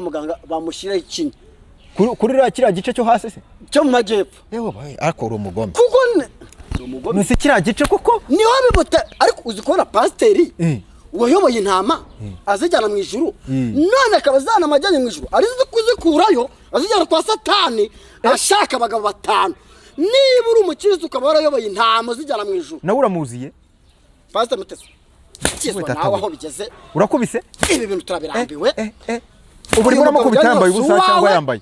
muganga bamushyira ikinya kuri kiriya gice cyo hasi se cyo mu majyepfo yewe baye ariko uri umugome kuko umugome nse kiriya gice kuko niho bibuta ariko uzi kubona pasiteri wayoboye intama azijyana mu ijuru none akaba azana amajyanye mu ijuru arizo kuzikurayo azijyana kwa satani ashaka abagabo batanu niba uri umukiristo ukaba warayoboye intama zijyana mu ijuru nawe uramuziye pastor Mutesi kizwa nawe aho bigeze urakubise ibi bintu turabirambiwe ubu urimo uramukubita yambaye ubusa cyangwa yambaye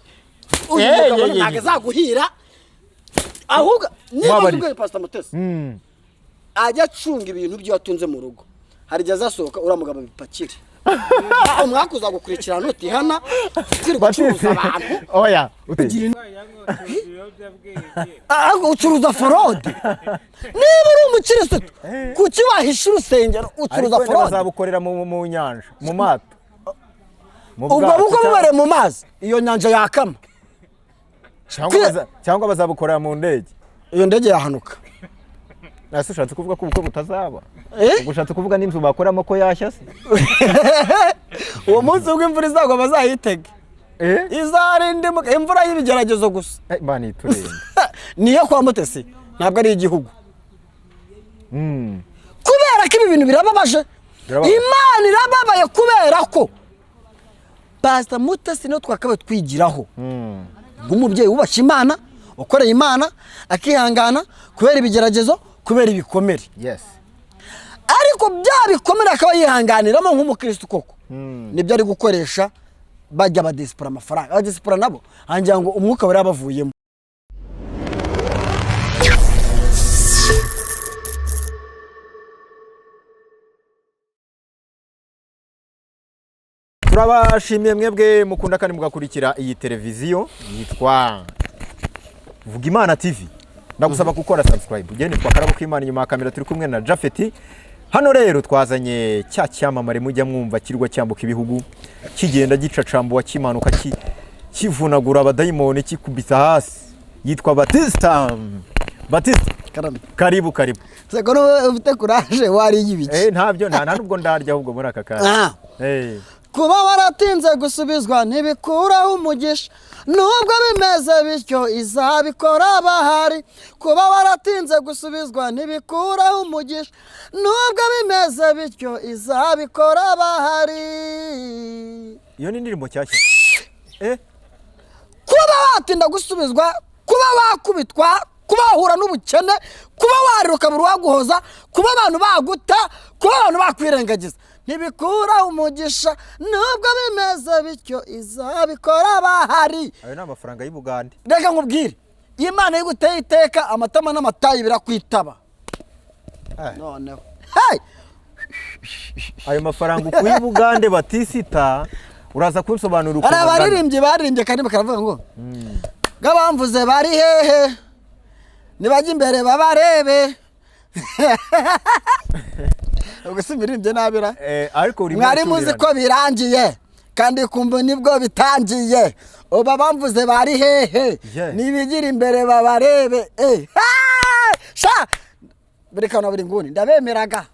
ntabwo azaguhira ahubwo niba uvuye pastor Mutesi ajya acunga ibintu byo yatunze mu rugo hari igihe azasohoka uramugaba bipakire umwakuza gukurikirana nutihana gucuruza abantu oya ucuruza forode niba uri umukiristo kuki wahisha urusengero ucuruza forode bazabukorera mu nyanja mu mato ubwo buko bubare mu mazi iyo nyanja yakama cyangwa bazabukorera mu ndege iyo ndege yahanuka nase ushatse kuvuga ko ubukwe butazaba ushatse kuvuga n'inzu bakoramo ko yashya se uwo munsi w'imvura izagwa bazayitege izarinde imvura y'ibigeragezo gusa bani turende niyo kwa Mutesi ntabwo ari igihugu kubera ko ibi bintu birababaje Imana irababaye kubera ko Pastor Mutesi no twakabe twigiraho nk'umubyeyi wubashye Imana ukoreye Imana akihangana kubera ibigeragezo kubera ibikomere yes ariko bya bikomere akaba yihanganiramo nk'umukristo koko nibyo ari gukoresha bajya badisipura amafaranga abadisipura nabo hangira ngo umwuka wari abavuyemo turabashimiye mwebwe mukunda kandi mugakurikira iyi televiziyo yitwa Vuga Imana TV ndagusaba gukora subscribe ugende twakarabo kw'Imana inyuma ya kamera turi kumwe na Jafeti hano rero twazanye cya cyamamare mujya mwumva kirwa cyambuka ibihugu kigenda gicacambuwa kimanuka kivunagura abadayimoni kikubita hasi yitwa Batista karibu seko no ufite courage wari yibiki ntabyo nta nubwo ndarya ahubwo muri aka kanya kuba waratinze gusubizwa ntibikuraho umugisha nubwo bimeze bityo izabikora bahari kuba waratinze gusubizwa ntibikuraho umugisha nubwo bimeze bityo izabikora bahari iyo ni indirimbo cyashya kuba watinda gusubizwa kuba wakubitwa kuba wahura n'ubukene kuba wariruka buri waguhoza kuba abantu baguta kuba abantu bakwirengagiza ntibikura umugisha nubwo bimeze bityo izabikora bahari ayo ni amafaranga y'Ubugande reka nkubwire Imana y'iguteye iteka amatama n'amatayi birakwitaba noneho ayo mafaranga ukuye y'Ubugande Batisita uraza kunsobanura uko baririmbye baririmbye kandi bakaravuga ngo gabamvuze bari hehe nibajya imbere babarebe ubusimirimbe nabira ariko uri mwari muzi ko birangiye kandi kumva nibwo bitangiye uba bamvuze bari hehe nibigira imbere babarebe sha berekana buri nguni ndabemeraga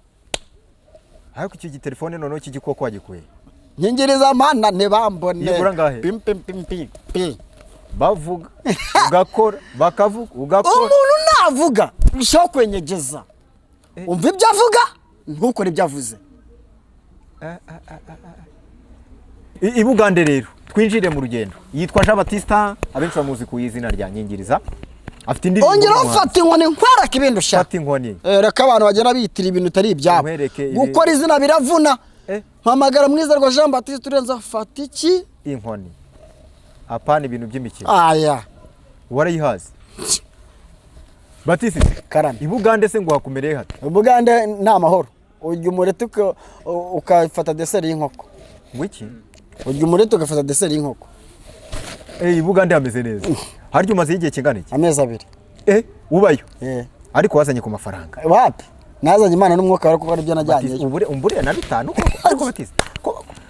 ariko iki telefone noneho kigikoko wagikuye nkingiriza mana ntibambone pim bavuga ugakora bakavuga ugakora umuntu navuga bisho kwenyegeza umva ibyo avuga ntukore ibyo avuze Ibugande rero twinjire mu rugendo yitwa Jean Batista abenshi bamuzi ku izina rya Nyingiriza afite indirimbo ongera ufata inkoni nkwara kibindusha fata inkoni reka abantu bagera bitira ibintu tari ibyabo gukora izina biravuna mpamagara mwiza rwa Jean Batista urenza fata iki inkoni apana ibintu by'imikino aya warayihaze Batista karame Ibugande se ngo hakumereye hata Ibugande nta mahoro ujya umurete ukafata deseri y'inkoko wiki ujya umurete ugafata deseri y'inkoko Ibugande hameze neza haryo umaze igihe kingana iki amezi 2 ubayo ariko wazanye ku mafaranga wapi nazanye Imana n'umwuka wari kuko ari byo najyanye umbure na 5 koko ariko Batista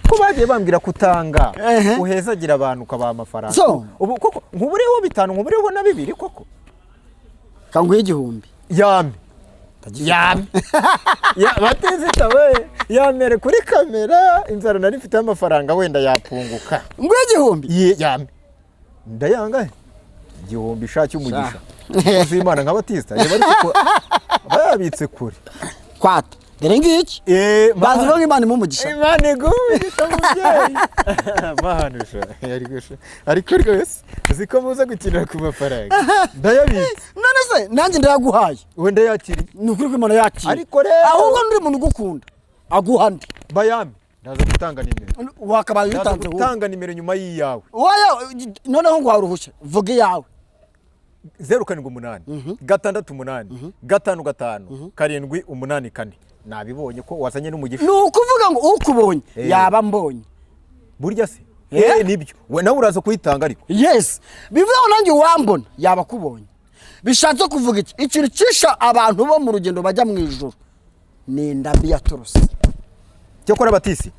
ko bagiye bambwira kutanga uhezagira abantu ukabaha amafaranga ubu koko nkuburiho 5 nkuburiho na 2 koko kanguye igihumbi yame ya Batista we yamere kuri kamera inzara nari mfite amafaranga wenda yapunguka ngo igihumbi yame ndayanga igihumbi shaki umugisha uzimana nka Batista yeba ariko bayabitse kure kwata dore ngiki bazi ngo Imana imumugisha Imana igumisha mubyeyi mahanusha ariko rwose uziko muza gukinira ku mafaranga ndayabitse none se nanjye ndayaguhaye wenda yakiri ni ukuri ko Imana yakiri ariko rero ahubwo ndi muntu ugukunda aguhande bayame ndaza gutanga nimero wakabaye utanze gutanga nimero nyuma yiyawe noneho ngo waruhushye vuga iyawe 078 688 555 784 nabibonye ko wazanye n'umugisha nukuvuga ngo ukubonye yaba mbonye burya se nibyo we nawe uraza kuyitanga ariko yes bivuga ngo nanjye wambona yaba kubonye bishatse kuvuga iki ikintu cisha abantu bo mu rugendo bajya mu ijuru ni ndambi ya turuse cyo kora Batisi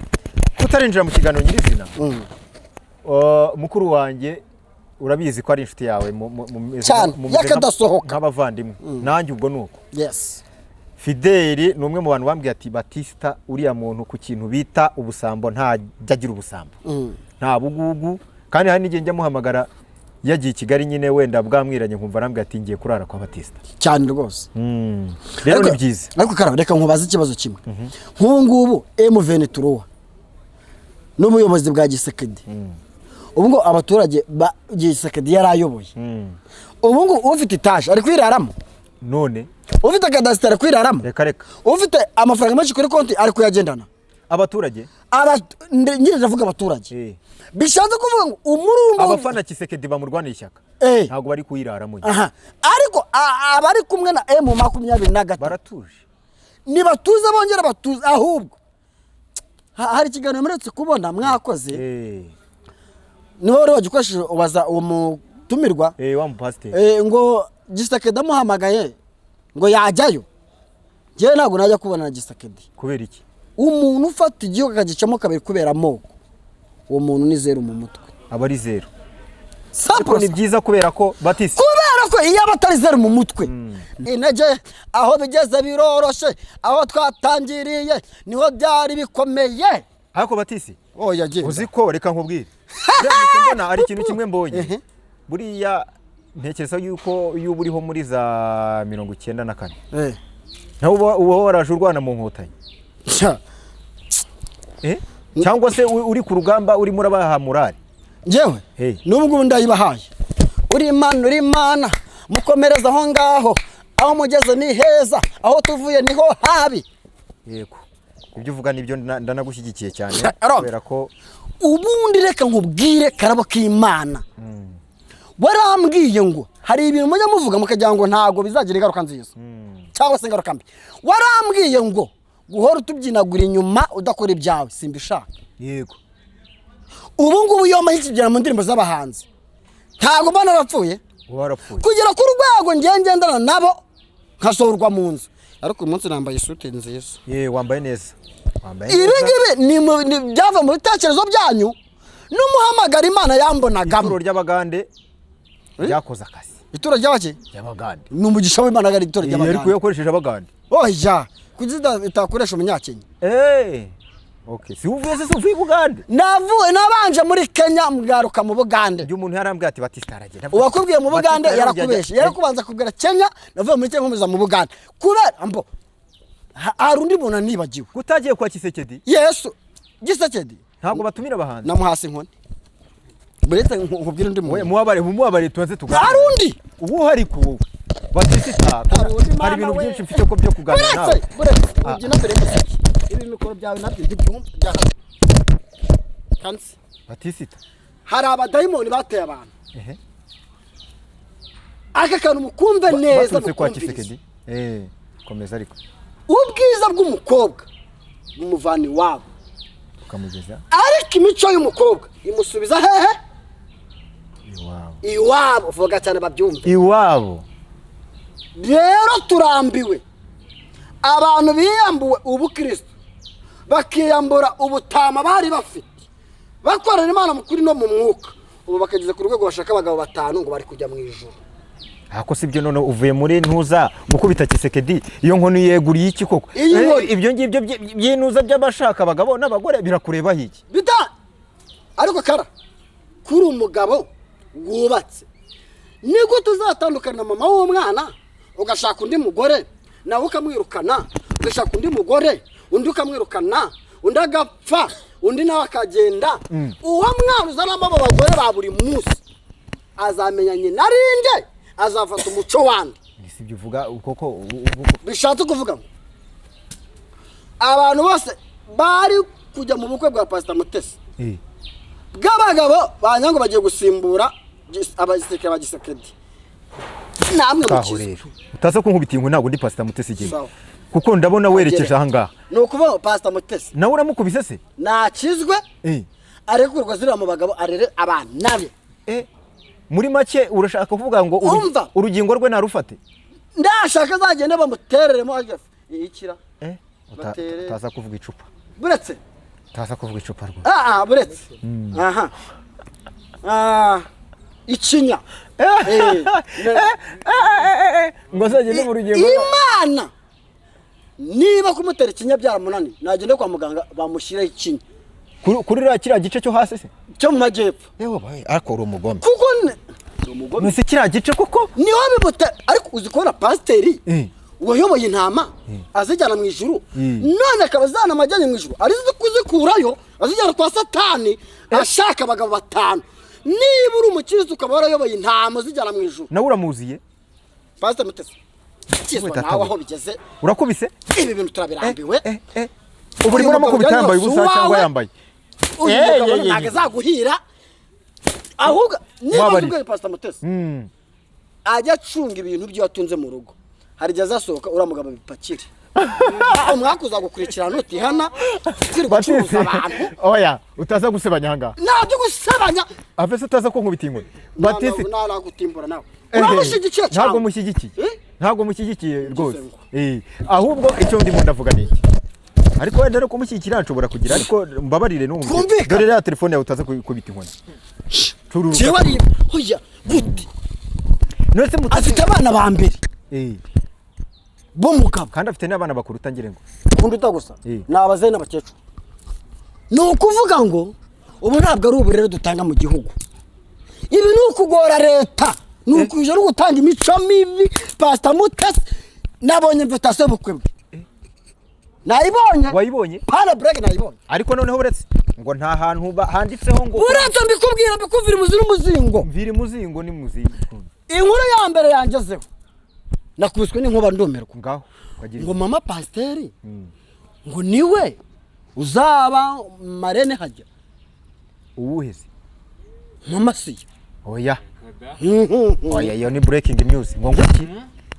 kutarinjira mu kiganiro nyirizina mukuru wanjye urabizi ko ari inshuti yawe mu yakadasohoka nk'abavandimwe nanjye ubwo nuko yes Fideli ni umwe mu bantu bambwiye ati Batista uriya muntu ku kintu bita ubusambo nta jyagira ubusambo nta bugugu kandi hari n'igihe njya muhamagara yagiye Kigali nyine wenda bwamwiranye nkumva arambwiye ati ngiye kurara kwa Batista cyane rwose rero ni byiza ariko karaba reka nkubaza ikibazo kimwe nk'ubu ngubu M23 n'ubuyobozi bwa Gisekedi ubu ngo abaturage ba Gisekedi yarayoboye ubu ngo ufite itaje ari kwiraramo none ufite kadasitari ari kwiraramo reka ufite amafaranga menshi kuri konti ari kuyagendana abaturage nyine ndavuga abaturage bishatse kuvuga ngo umurumba abafana Gisekedi bamurwanira ishyaka ntago bari kuyiraramo ariko abari kumwe na M23 baratuje nibatuze bongera batuze ahubwo hari ikiganiro muretse kubona mwakoze niho rero gikoresheje ubaza uwo mutumirwa wa mupasiteri ngo Gisekedi amuhamagaye ngo yajyayo je ntago najya kubona na Gisekedi kubera iki umuntu ufata igihugu akagicamo kabiri kubera amoko uwo muntu ni zero mu mutwe aba ari zero ariko ni byiza kubera ko Batista kubera ko iyo abatari zero mu mutwe intege aho bigeze biroroshe aho twatangiriye niho byari bikomeye ariko Batista yagiye uziko reka nkubwire mbona ari ikintu kimwe mbonye buriya ntekereza yuko iyo uriho muri za 94 naho uba waraje urwana mu nkotanyi cyangwa se uri ku rugamba uri murabaha morale jewe nubwo ndayibahaye uri Imana mukomereza aho ngaho aho mugeze ni heza aho tuvuye niho habi yego ibyo uvuga nibyo ndanagushyigikiye cyane kubera ko ubundi reka nkubwire karabo k'Imana warambwiye ngo hari ibintu mujya muvuga mukagira ngo ntago bizagira ingaruka nziza cyangwa se ingaruka mbi warambwiye ngo guhora utubyinagura inyuma udakora ibyawe simbishaka yego ubu ngubu iyo mahikigera mu ndirimbo z'abahanzi ntago mbona barapfuye kugera ku rwego ngendana nabo nkasohorwa mu nzu ariko uyu munsi nambaye isute nziza wambaye neza ibi ngibi ni byava mu bitekerezo byanyu n'umuhamagara Imana yambonagamo ituro ry'abagande ryakoze akazi ituro ry'abake ry'abagande ni umugisha w'Imana gari ituro ry'abagande ariko yakoresheje abagande oya kugida itakoresha umunyakenya okay si uvuye se uvuye Bugande navuye nabanje muri Kenya mgaruka mu Bugande byo umuntu yarambwiye ati Batista aragenda wakubwiye mu Bugande yarakubeshe yarakubanza kubwira Kenya navuye muri Kenya nkomeza mu Bugande kubera ambo arundi muntu nibagiwe kutagiye kwa Gisekedi Yesu Gisekedi ntabwo batumira abahanzi namuhasi inkoni buretse nkubwira undi muntu muwabare tubanze tuganira arundi ubu hari ku Batista hari ibintu byinshi mfite ko byo kuganira nawe buretse ugina mbere y'isiki ibi mikoro byawe nabyo byumva byaha kansi Batista hari abadayimoni bateye abantu aka kantu mukumve neza kwa Gisekedi komeza ariko ubwiza bw'umukobwa umuvani wabo ukamugeza ariko imico y'umukobwa imusubiza hehe iwabo vuga cyane babyumve iwabo rero turambiwe abantu biyambuwe ubukristo bakiyambura ubutama bari bafite bakorera Imana mu kuri no mu mwuka ubu bakageze ku rwego bashaka abagabo 5 ngo bari kujya mu ijuru ako sibyo none uvuye muri ntuza gukubita Kisekedi iyo nkono yeguriye iki koko ibyo ngibyo by'intuza by'abashaka abagabo n'abagore birakureba hiki bita ariko kara kuri umugabo wubatse niko tuzatandukana mama w'umwana ugashaka undi mugore nawe ukamwirukana ugashaka undi mugore undi ukamwirukana undi agapfa undi nawe akagenda uwo mwana uzanamo abo bagore ba buri munsi azamenyanye narinde azafata umuco wandi sibyo uvuga koko bishatse kuvuga abantu bose bari kujya mu bukwe bwa Pastor Mutesi bw'abagabo banyango bagiye gusimbura abasirikare ba Gisekedi namwe mukize utaza kunkubita ingo ntago ndi Pastor Mutesi giye kuko ndabona werekeje ahangaha nukuva Pastor Mutesi nawe uramukubise se nakizwe arekurwa zira mu bagabo arere abana be muri make urashaka kuvuga ngo urugingo rwe narufate ndashaka zagende bamutereremo ikira utaza kuvuga icupa buretse utaza kuvuga icupa rwo buretse ikinya ngo zagende mu rugingo Imana niba kumutera ikinya byaramunani nagende kwa muganga bamushyiraho ikinya kuri kiriya gice cyo hasi se cyo mu majyepfo yewe baye ariko uri umugome kuko umugome se kiriya gice kuko niho bibuta ariko uzi kubona pasiteri wayoboye intama azijyana mu ijuru none akaba azana amajyanye mu ijuru arizo kuzikurayo azijyana kwa Satani ashaka abagabo batanu niba uri umukiristo ukaba warayoboye intama zijyana mu ijuru nawe uramuziye Pastor Mutesi kizwa nawe aho bigeze urakubise ibi bintu turabirambiwe ubu urimo uramukubita yambaye ubusa cyangwa yambaye ntago azaguhira ahubwo niba ubwiye Pastor Mutesi ajya acunga ibintu byo yatunze mu rugo hari igihe azasohoka uramugabo bipakire umwakuza gukurikirana utihana kiri gucuruza abantu oya utaza gusebanya hanga ntabyo gusebanya afese utaza ko nkubita ingo Batisi naragutimbura nawe uramushigikiye cyane ntabwo mushyigikiye rwose ahubwo icyo ndimo ndavuga ni iki ariko wenda no kumushyigikira nshobora kugira ariko mbabarire n'umwe dore ya telefone yawe utaza kubita inkoni jewe ari hoya gute nose afite abana ba mbere bo mugabo kandi afite n'abana bakuru utangire ngo kundi utagusa nabaze n'abakecuru no kuvuga ngo ubu ntabwo ari uburere dutanga mu gihugu ibi ni ukugora leta ni ukuje no gutanga imico mibi Pastor Mutesi nabonye invitation bukwe nayibonye wayibonye pana break nayibonye ariko noneho uretse ngo nta hantu handitseho ngo uretse mbikubwira mbikuvira umuzingo mvira muzingo ni muzingo inkuru ya mbere yangezeho nakubiswe n'inkuba ndomerwa ngaho ngo mama pasiteri ngo niwe uzaba marene hajya uwuheze mama siya oya iyo ni breaking news ngo nguki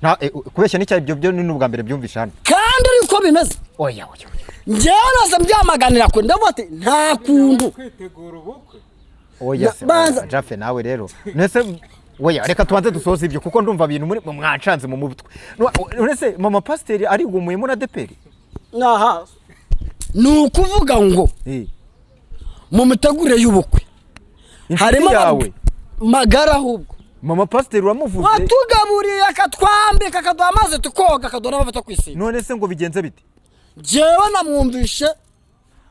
nta kubeshya n'icyayi byo ni ubwa mbere byumvisha hano kandi ariko bimeze oya njyewe nose mbyamaganira ko ndavuga ati nta kuntu kwitegura ubukwe oya Jafe nawe rero nese oya reka tubanze dusoze ibyo kuko ndumva ibintu muri mwancanze mu mutwe nese mama pasiteri ari gumuyemo na deperi ni ukuvuga ngo mu mitegurire y'ubukwe harimo magara ahubwo mama pasiteri uramuvuze watugaburiye akatwambika akaduha amazi tukoga akaduha n'amavuta kwisiga none se ngo bigenze bite jewe namwumvishe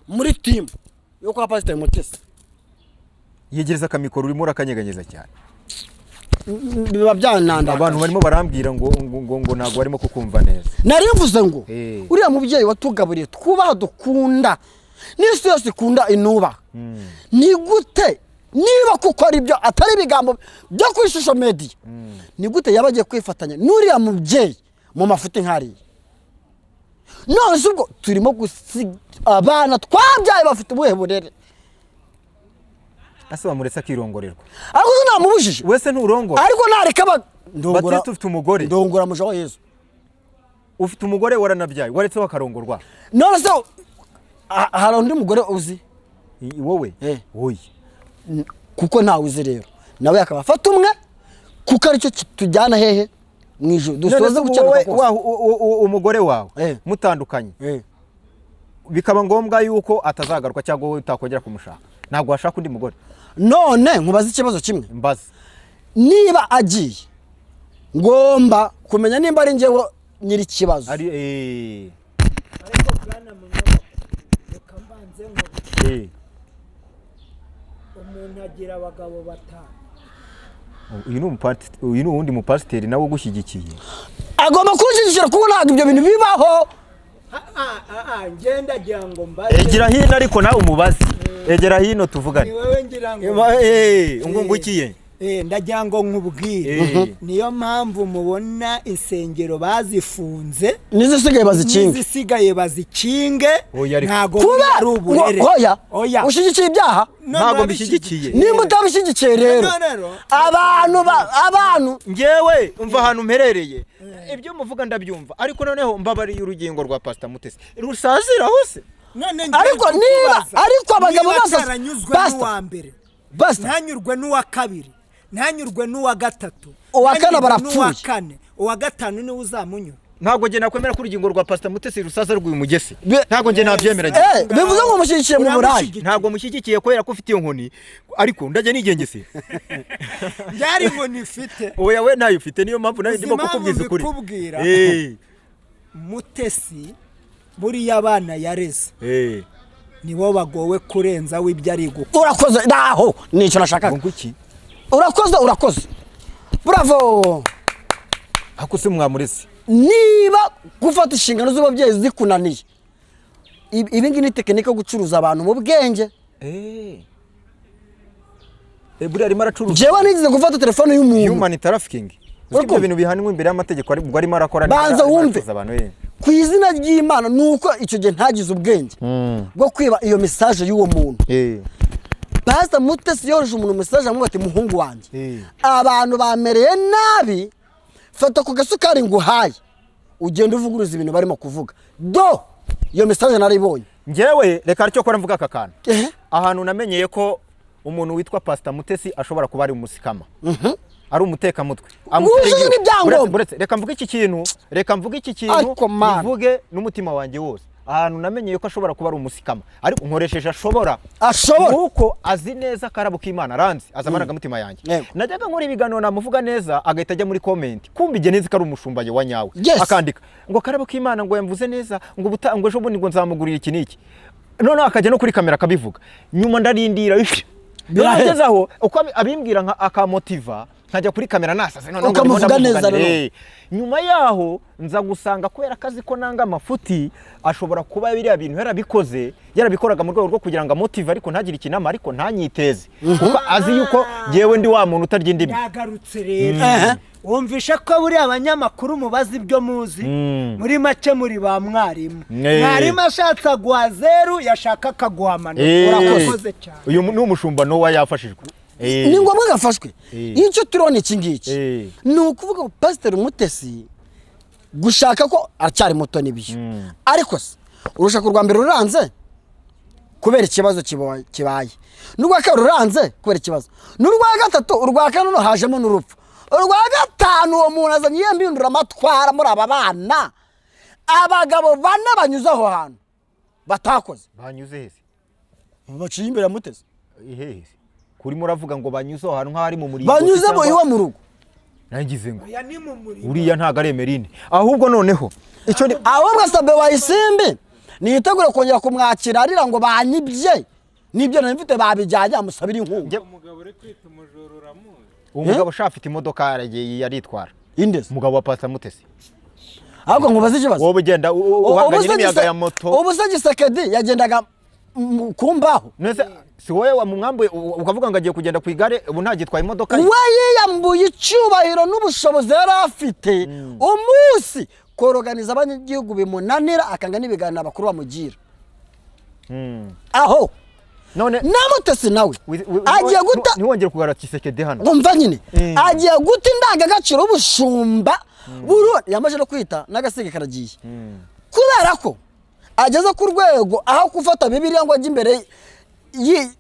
muri timu yo kwa Pastor Mutesi yegereza akamikoro urimo urakanyeganyeza cyane biba byananda abantu barimo barambwira ngo ntago barimo kukumva neza narivuze ngo uriya mubyeyi watugaburiye twubaha dukunda n'isi yose ikunda inuba ni gute niba kuko ari byo atari ibigambo byo kuri social media ni gute yabagiye kwifatanya n'uriya mubyeyi mu mafuti nkariye none ubwo turimo gusiga abana twabyaye bafite ubuhe burere ase bamuretse akirongorerwa ariko namubujije wese nturongora ariko nareka ndongora ufite umugore ndongora mujaho Yesu ufite umugore waranabyaye waretse wakarongorwa none se hari undi mugore uzi wowe wowe kuko ntawe uzi rero nawe akaba afata umwe kuko aricyo tujyana hehe mwijuru dusoze gucana umugore wawe mutandukanye bikaba ngombwa yuko atazagaruka cyangwa wowe utakongera kumushaka ntabwo washaka undi mugore none nkubaza ikibazo kimwe mbaza niba agiye ngomba kumenya nimba ari njyewe nyiri kibazo ari ariko bwana munyama reka mbanze ngo umuntu agira abagabo batanu. uyu ni uwundi mupasiteri nawe ugushyigikiye agomba kunshyigikira kuko ntabwo ibyo bintu bibaho. ngenda agira ngo mbaze egera hino ariko nawe umubaze egera hino tuvugane ni wowe ngira ngo ungungukiye ndagira ngo nkubwire niyo mpamvu mubona insengero bazifunze n'izisigaye bazikinge ntago ari uburere. Oya ushyigikiye ibyaha ntago mbishyigikiye. nimba utabishyigikiye rero abantu ngewe umva ahantu mperereye ibyo muvuga ndabyumva ariko noneho mbabariye urugingo rwa Pastor Mutesi rusazira hose. ariko niba abagabo bose n'uwa mbere ntanyurwe n'uwa kabiri ntanyurwe n'uwa gatatu uwa kane barapfuye uwa gatanu niwe uzamunyura. ntago nge nakwemera ko urugingo rwa Pastor Mutesi rusaza rw'uyu mugesi ntago nge nabyemeranye. bivuze ngo mushyigikiye mu burayi. ntago mushyigikiye kubera ko ufite iyo nkoni ariko ndajya nigengese byari nkoni ifite oya we ntayo ufite niyo mpamvu nayo ndimo kukubwiza ukuri. Mutesi buriya abana yareze nibo bagowe kurenza w'ibyo ari gukora. urakoze naho nicyo nashakaga. urakoze bravo. hakuse mwamurese niba gufata inshingano z'ababyeyi zikunaniye ibi ngibi ni tekinike yo gucuruza abantu mu bwenge. buriya arimo aracuruza. njyewe nigize gufata telefone y'umuntu human trafficking. ibyo bintu bihanwa imbere y'amategeko ubwo arimo arakora. banza wumve ku izina ry'Imana nuko icyo gihe ntagize ubwenge bwo kwiba iyo message y'uwo muntu. Pastor Mutesi yoroje umuntu message amwe ati muhungu wanjye abantu bamereye nabi fata ku gasukari nguhaye ugenda uvuguruza ibintu barimo kuvuga iyo message naribonye. Ngewe reka aricyo kora mvuga aka kantu ahantu namenyeye ko umuntu witwa Pastor Mutesi ashobora kuba ari umusikama ari umutekamutwe reka mvuge iki kintu bivuge n'umutima wanjye wose. ahantu namenyeye ko ashobora kuba ari umusikama ariko nkoresheje ashobora kuko azi neza karabo k'Imana aranzi azamanaga mutima yanjye. najyaga nkora ibiganiro namuvuga neza agahita ajya muri comment kumbi je neza ko ari umushumbaye wa nyawe akandika ngo karabo k'Imana ngo yamvuze neza ngo ejo bundi ngo nzamugurira iki niki none akajya no kuri kamera akabivuga nyuma ndarindira biragezaho uko abimbwira nka akamotiva nkajya kuri kamera nasaze none ukamuvuga neza rero nyuma yaho nza gusanga kwera akazi ko nanga amafuti ashobora kuba biriya bintu yarabikoraga mu rwego rwo kugira ngo amotive ariko ntagire ikinama ariko ntanyiteze kuko azi yuko jewe ndi wa muntu utarya indimi. yagarutse rero wumvisha ko buri abanyamakuru mubazi ibyo muzi muri make muri ba mwarimu ashatse aguha 0 yashaka akaguhamana. urakoze cyane. uyu ni umushumba no yafashijwe ni ngombwa gafashwe. icyo turone iki ngiki ni ukuvuga ngo Pastor Mutesi gushaka ko acyari muto nibyo ariko se urushaka rwa mbere ruranze kubera ikibazo kibaye n'urwa kabiri ruranze kubera ikibazo n'urwa gatatu urwa kane no hajemo n'urupfu urwa gatanu uwo muntu azanye yembindura amatwara muri aba bana abagabo bane banyuze aho hantu batakoze banyuze hese baciye imbere ya Mutesi ihese kuri muravuga ngo banyuze aho hantu nk'ari mu murimo banyuze bo iwa mu rugo nagize ngo uriya ntago ari Emerine ahubwo noneho icyo ni ahubwo Sabe wayisimbi nitegure kongera kumwakira arira ngo banyibye nibyo nafite babijyanye amusabira inkunga. umugabo uri kwita umujoro uramuzi umugabo shafite imodoka yaritwara indese umugabo wa Pastor Mutesi ahubwo nkubaze ikibazo wowe ugenda uhanganye n'imiyaga ya moto ubuse Gisekedi yagendaga kumbaho nese si wowe wa mumwambuye ukavuga ngo agiye kugenda ku igare ubu ntagitwaye imodoka we yiyambuye icyubahiro n'ubushobozi yari afite umunsi koroganiza abanyagihugu bimunanira akanga n'ibiganiro abakuru bamugira aho none na Mutesi nawe agiye guta ntiwongere kugarura Gisekedi hano umva nyine agiye guta indangagaciro ubushumba Burundi yamaje no kwita n'agasige karagiye kubera ko ageze ku rwego aho gufata Bibiliya ngo ajye imbere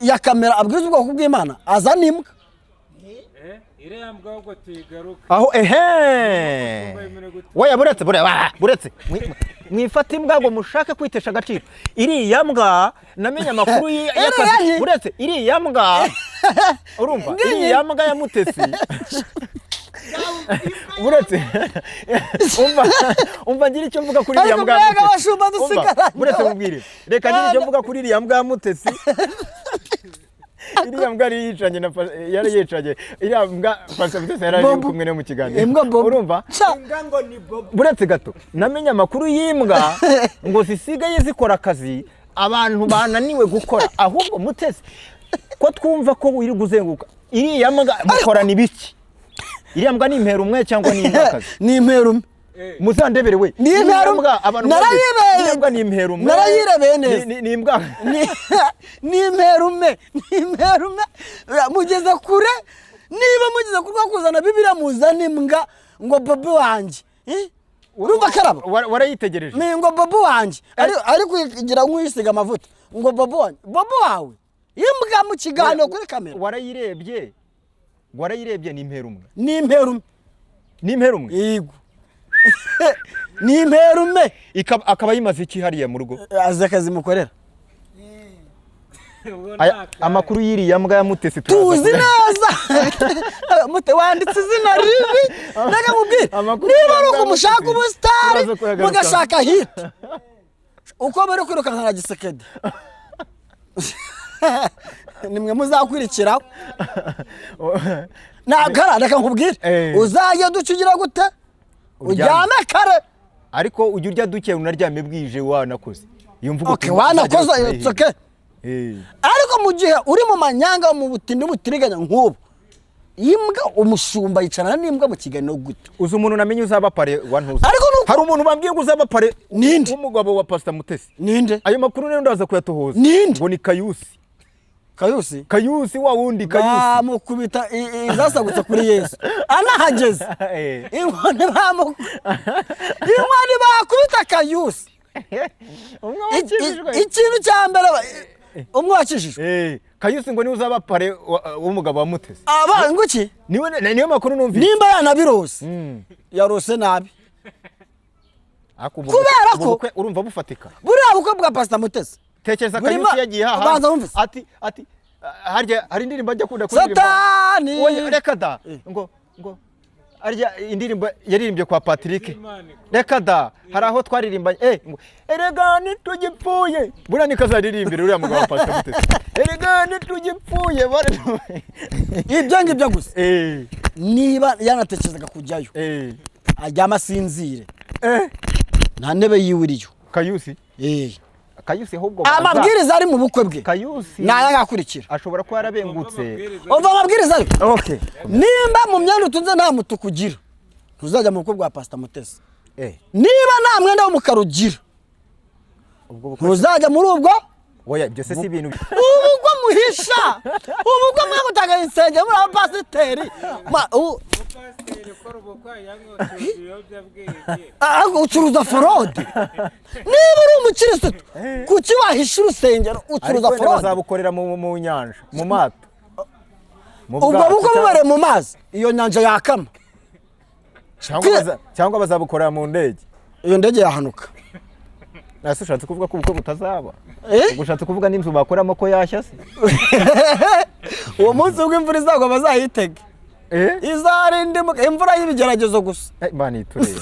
ya kamera abwiriza ubwoko bw'Imana azana imbwa iriya mbwa ahubwo tuyigaruka aho waya buretse mwifata imbwa ngo mushake kwitesha agaciro iriya mbwa namenye amakuru y'akazi buretse iriya mbwa urumva iriya mbwa ya Mutesi uretse umva ngira icyo mvuga kuri iriya mbwa mbega abashumba dusigaranye uretse mubwire reka ngira icyo mvuga kuri iriya mbwa mutesi iriya mbwa yari yicanye iriya mbwa Pastor Mutesi yari ari kumwe mu kiganiro urumva uretse gato namenye amakuru y'imbwa ngo zisigaye zikora akazi abantu bananiwe gukora ahubwo Mutesi ko twumva ko wiri guzenguka iriya mbwa mukorana ibiki iriya mbwa ni impera umwe cyangwa ni imbwakazi ni impera umwe muzandebere we ni impera umwe imbwa ni impera umwe narayirebeye neza ni imbwa ni impera umwe mugeze kure niba mugeze kurwa kuzana Bibiliya muzana imbwa ngo babu wanjye urumva karaba warayitegereje ni ngo babu wanjye ari kugira nk'uyisiga amavuta ngo babu wanjye babu wawe imbwa mu kiganiro kuri kamera warayirebye ni impera umwe ni impera umwe yego ni impera umwe akaba yimaze iki hariya mu rugo azi akazi mukorera amakuru y'iriya mbwa ya Mutesi tuzi neza mute wanditse izina ribi reka mubwire niba ari uko mushaka ubusitari mugashaka hit uko bari kwirukanka nka Gisekedi nimwe muzakurikiraho nagara reka nkubwire uzajya ducugira gute ujyame kare ariko ujya urya duke unaryame bwije wanakoze yumva okay wanakoze it's okay ariko mu gihe uri mu manyanga mu butindi butiriganya nk'ubu imbwa umushumba yicarana n'imbwa mu kiganiro gute uzi umuntu namenye uzaba pare wantuza hari umuntu bambwiye ngo uzaba pare ninde umugabo wa Pastor Mutesi ninde ayo makuru rero ndaza kuyatohoza ngo ni Kayusi wa wundi Kayusi mukubita izasagutse kuri Yesu anahageze inkoni bakubita Kayusi ikintu cya mbere umwe wakijijwe Kayusi ngo ni uzaba pare w'umugabo wa Mutesi nguki niyo makuru numvise nimba yanabirose yarose nabi kubera ko urumva bufatika buriya bukwe bwa Pastor Mutesi tekereza Kayusi yagiye ati hari indirimbo ajya kunda kuririmba Satani oya reka da ngo arya indirimbo yaririmbye kwa Patrick reka da hari aho twaririmbanye ngo erega nitugipfuye buriya nikazaririmbira uriya mugabo wa Pastor Mutesi erega nitugipfuye ibyo ngibyo gusa niba yanatekerezaga kujyayo ajyama asinzire nta ntebe yiwiriyo Kayusi ahubwo amabwiriza ari mu bukwe bwe Kayusi naya ngakurikira ashobora kuba yarabengutse umva amabwiriza ari nimba mu myenda utunze nta mutuku ugira ntuzajya mu bukwe bwa Pastor Mutesi niba nta mwenda w'umukara ugira ntuzajya muri ubwo oya byose si ibintu ubwo muhisha ubwo mwagutaga insenge muri abapasiteri ucuruza forode niba uri umukirisitu kuki wahisha urusengero ucuruza forode bazabukorera mu nyanja mu mato ubwo buko bubere mu mazi iyo nyanja yakama cyangwa bazabukorera mu ndege iyo ndege yahanuka nase ushatse kuvuga ko ubukwe butazaba ushatse kuvuga n'inzu bakoramo ko yashya se uwo munsi w'imvura izagwa bazayitege izarinde imvura y'ibigeragezo gusa bani turende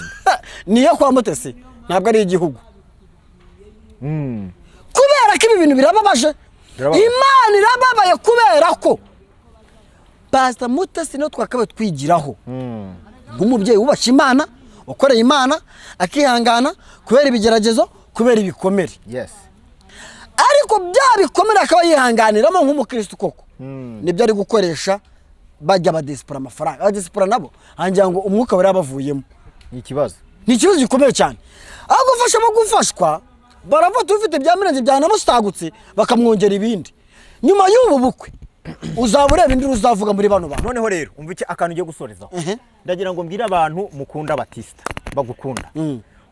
niyo kwa Mutesi ntabwo ari igihugu kubera ko ibi bintu birababaje Imana irababaye kubera ko Pastor Mutesi no twakabe twigiraho nk'umubyeyi wubashye Imana ukoreye Imana akihangana kubera ibigeragezo kubera ibikomere ariko bya bikomere akaba yihanganiramo nk'umukristo koko nibyo ari gukoresha bajya badisipura amafaranga abadisipura nabo hangira ngo umwuka bari abavuyemo ni ikibazo gikomeye cyane aho gufasha mu gufashwa baravuga ufite bya mirenge byanamusagutse bakamwongera ibindi nyuma y'ubu bukwe uzaba ureba indi uzavuga muri bano bantu noneho rero umva iki akantu ugiye gusorezaho ndagira ngo mbwire abantu mukunda Batista bagukunda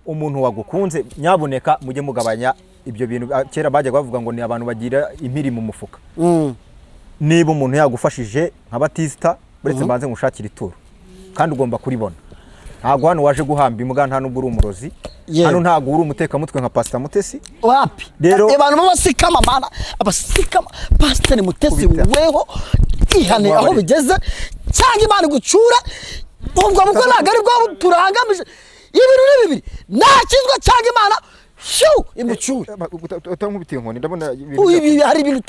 umuntu wagukunze nyaboneka mujye mugabanya ibyo bintu kera bajya bavuga ngo ni abantu bagira impiri mu mufuka niba umuntu yagufashije nka Batista buretse mbanze ngushakira ituro kandi ugomba kuribona ntago hano waje guhamba imbwa nta nubwo uri umurozi hano ntago uri umuteka mutwe nka Pastor Mutesi wapi rero abantu babasikama mana abasikama Pastor Mutesi weho ihane aho bigeze cyangwa Imana gucura ubwo bukwe ntabwo ari bwo turangamije ibintu ni bibiri nakizwa cyangwa imana shu imucyure utankubitiye inkoni ndabona hari ibintu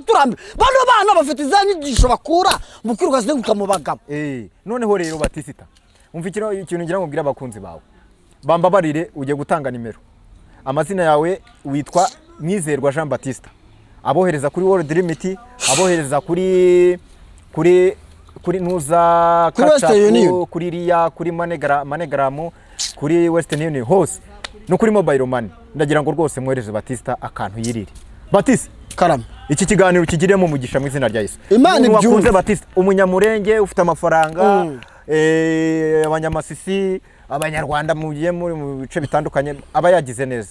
turambe bano bana bafite za nyigisho bakura mu kwiruka zizenguka mu bagabo noneho rero Batisita umva ikintu ngira ngo mbwira abakunzi bawe bambabarire ugiye gutanga nimero amazina yawe witwa Mwizerwa Jean Baptiste abohereza kuri World Limit abohereza kuri Nuza kuri RYA kuri Manegram kuri Western Union hose no kuri Mobile Money ndagira ngo rwose mwohereze Batisita akantu yirire Batisi karama iki kiganiro kigiremo mugisha mu izina rya Yesu Imana ibyumve Batisita umunyamurenge ufite amafaranga abanyamasisi abanyarwanda mugiye muri mu bice bitandukanye aba yagize neza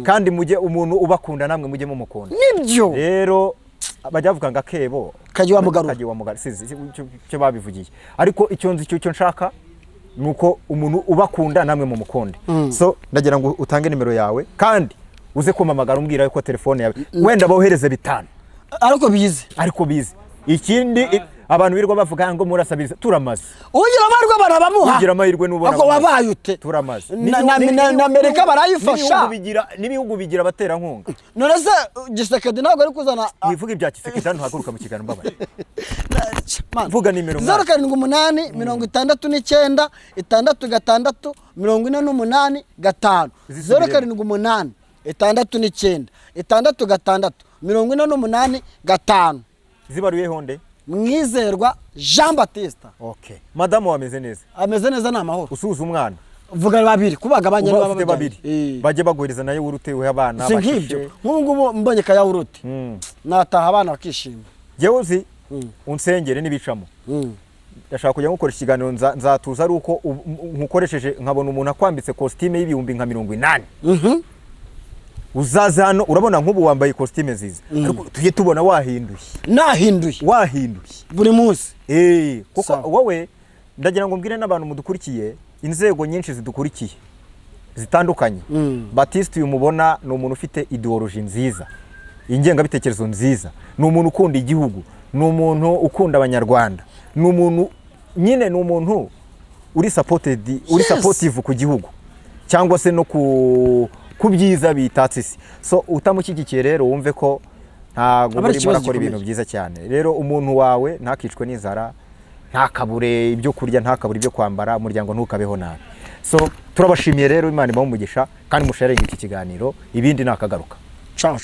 kandi mujye umuntu ubakunda namwe mujye mu mukunda nibyo rero bajyavuga ngo akebo kaji wa mugaru sizi cyo babivugiye ariko icyo nzi cyo nshaka nuko umuntu ubakunda namwe mu mukonde so ndagira ngo utange nimero yawe kandi uze kumamagara umbwira yuko telefone yawe wenda bohereze bitanu ariko bize ikindi abantu birirwa bavuga ngo murasabiriza turamaze ugira amahirwe barabamuha ugira amahirwe n'ubona ako wabayute turamaze na Amerika barayifasha n'ibihugu bigira abatera nkunga none se Gisekedi ntabwo ari kuzana wivuga ibya Gisekedi hano haguruka mu kiganiro mbabare vuga nimero 078 69 6 46 5 078 69 6 46 5 zibaruye honde Mwizerwa Jean Baptiste. Okay. Madamu wameze neza. Ameze neza na mahoro. Usuza umwana. Vuga babiri kubagabanya n'abafite babiri. Baje bagohereza nayo urutewe abana bashije. Nk'ubu mbonye ka yawurute. Nataha abana bakishima. Jewe uzi unsengere nibicamo. Ndashaka kujya gukora ikiganiro nzatuza ari uko nkukoresheje nkabona umuntu akwambitse costume y'ibihumbi nka 80. Uzaza hano urabona nk'ubu wambaye costume nziza ariko tujye tubona wahinduye buri munsi kuko wowe ndagira ngo mbwire n'abantu mudukurikiye inzego nyinshi zidukurikiye zitandukanye Baptiste uyu mubona ni umuntu ufite ideology nziza ingenga bitekerezo nziza ni umuntu ukunda igihugu ni umuntu ukunda abanyarwanda ni umuntu nyine ni umuntu uri supportive ku gihugu cyangwa se no kubyiza bitatse isi so utamushyigikiye rero wumve ko ntago muri murakora ibintu byiza cyane rero umuntu wawe ntakicwe n'inzara ntakabure ibyo kurya ntakabure ibyo kwambara umuryango ntukabeho nabi so turabashimiye rero Imana ibahe umugisha kandi musharinga iki kiganiro ibindi nakagaruka ciao